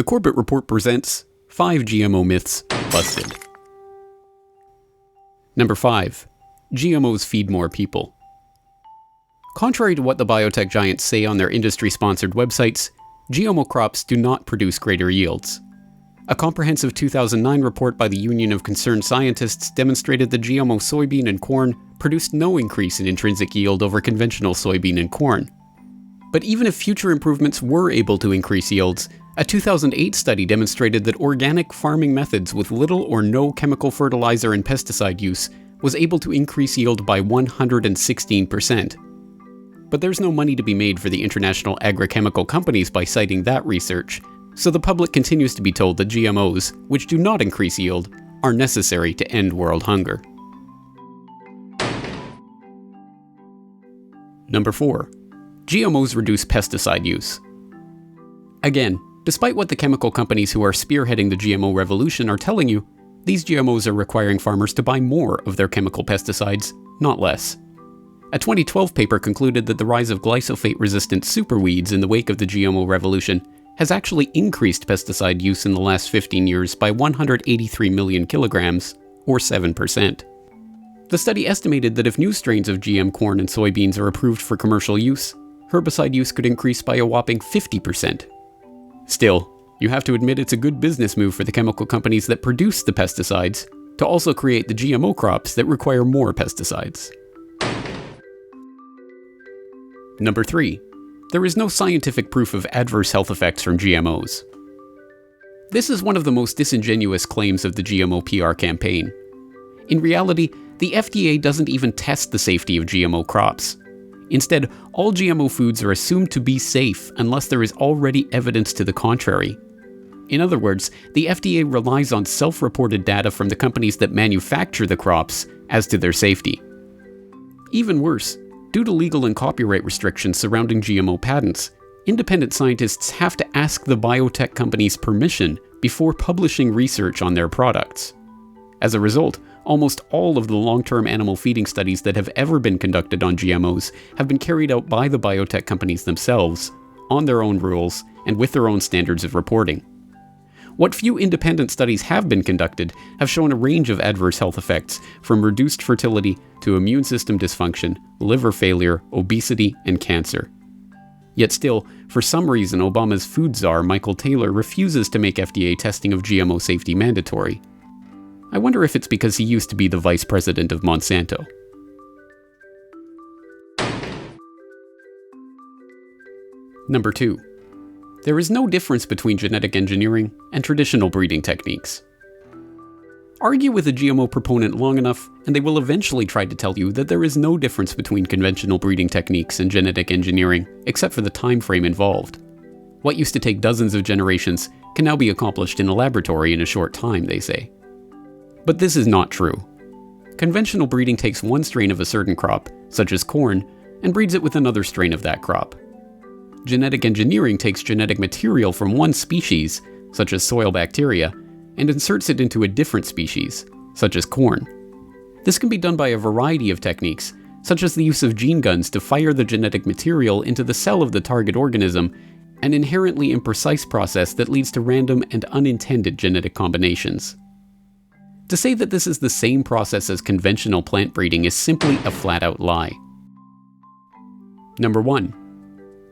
The Corbett Report presents 5 GMO Myths Busted. Number 5. GMOs feed more people. Contrary to what the biotech giants say on their industry-sponsored websites, GMO crops do not produce greater yields. A comprehensive 2009 report by the Union of Concerned Scientists demonstrated that GMO soybean and corn produced no increase in intrinsic yield over conventional soybean and corn. But even if future improvements were able to increase yields, a 2008 study demonstrated that organic farming methods with little or no chemical fertilizer and pesticide use was able to increase yield by 116%. But there's no money to be made for the international agrochemical companies by citing that research, so the public continues to be told that GMOs, which do not increase yield, are necessary to end world hunger. Number 4. GMOs reduce pesticide use. Again, despite what the chemical companies who are spearheading the GMO revolution are telling you, these GMOs are requiring farmers to buy more of their chemical pesticides, not less. A 2012 paper concluded that the rise of glyphosate-resistant superweeds in the wake of the GMO revolution has actually increased pesticide use in the last 15 years by 183 million kilograms, or 7%. The study estimated that if new strains of GM corn and soybeans are approved for commercial use, herbicide use could increase by a whopping 50%. Still, you have to admit it's a good business move for the chemical companies that produce the pesticides to also create the GMO crops that require more pesticides. Number 3. There is no scientific proof of adverse health effects from GMOs. This is one of the most disingenuous claims of the GMO PR campaign. In reality, the FDA doesn't even test the safety of GMO crops. Instead, all GMO foods are assumed to be safe unless there is already evidence to the contrary. In other words, the FDA relies on self-reported data from the companies that manufacture the crops as to their safety. Even worse, due to legal and copyright restrictions surrounding GMO patents, independent scientists have to ask the biotech companies' permission before publishing research on their products. As a result, almost all of the long-term animal feeding studies that have ever been conducted on GMOs have been carried out by the biotech companies themselves, on their own rules, and with their own standards of reporting. What few independent studies have been conducted have shown a range of adverse health effects, from reduced fertility to immune system dysfunction, liver failure, obesity, and cancer. Yet still, for some reason, Obama's food czar Michael Taylor refuses to make FDA testing of GMO safety mandatory. I wonder if it's because he used to be the vice president of Monsanto. Number 2. There is no difference between genetic engineering and traditional breeding techniques. Argue with a GMO proponent long enough, and they will eventually try to tell you that there is no difference between conventional breeding techniques and genetic engineering, except for the time frame involved. What used to take dozens of generations can now be accomplished in a laboratory in a short time, they say. But this is not true. Conventional breeding takes one strain of a certain crop, such as corn, and breeds it with another strain of that crop. Genetic engineering takes genetic material from one species, such as soil bacteria, and inserts it into a different species, such as corn. This can be done by a variety of techniques, such as the use of gene guns to fire the genetic material into the cell of the target organism, an inherently imprecise process that leads to random and unintended genetic combinations. To say that this is the same process as conventional plant breeding is simply a flat-out lie. Number 1.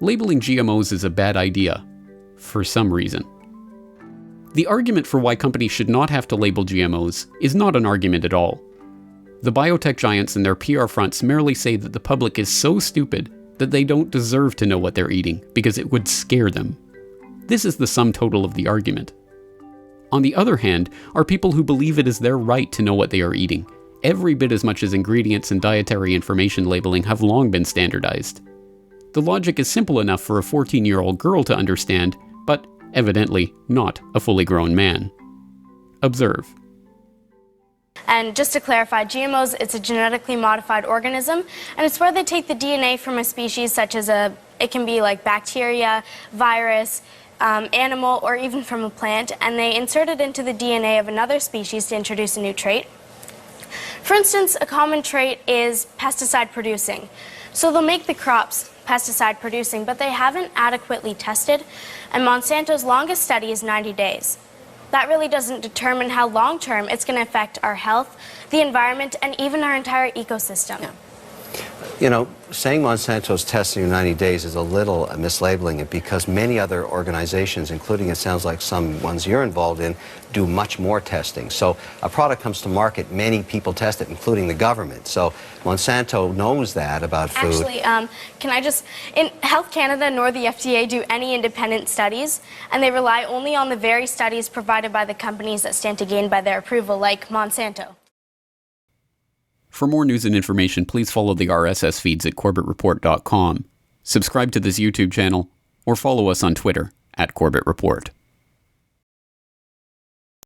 Labeling GMOs is a bad idea, for some reason. The argument for why companies should not have to label GMOs is not an argument at all. The biotech giants and their PR fronts merely say that the public is so stupid that they don't deserve to know what they're eating because it would scare them. This is the sum total of the argument. On the other hand, are people who believe it is their right to know what they are eating, every bit as much as ingredients and dietary information labeling have long been standardized. The logic is simple enough for a 14-year-old girl to understand, but evidently not a fully grown man. Observe. And just to clarify, GMOs, it's a genetically modified organism, and it's where they take the DNA from a species such as it can be like bacteria, virus, animal, or even from a plant, and they insert it into the DNA of another species to introduce a new trait. For instance, a common trait is pesticide producing. So they'll make the crops pesticide producing, but they haven't adequately tested, and Monsanto's longest study is 90 days. That really doesn't determine how long-term it's going to affect our health, the environment, and even our entire ecosystem. Yeah. You know, saying Monsanto's testing in 90 days is a little mislabeling it, because many other organizations, including it sounds like some ones you're involved in, do much more testing. So a product comes to market, many people test it, including the government. So Monsanto knows that about food. Actually, can I just, in Health Canada nor the FDA do any independent studies, and they rely only on the very studies provided by the companies that stand to gain by their approval, like Monsanto. For more news and information, please follow the RSS feeds at corbettreport.com, subscribe to this YouTube channel, or follow us on Twitter @CorbettReport.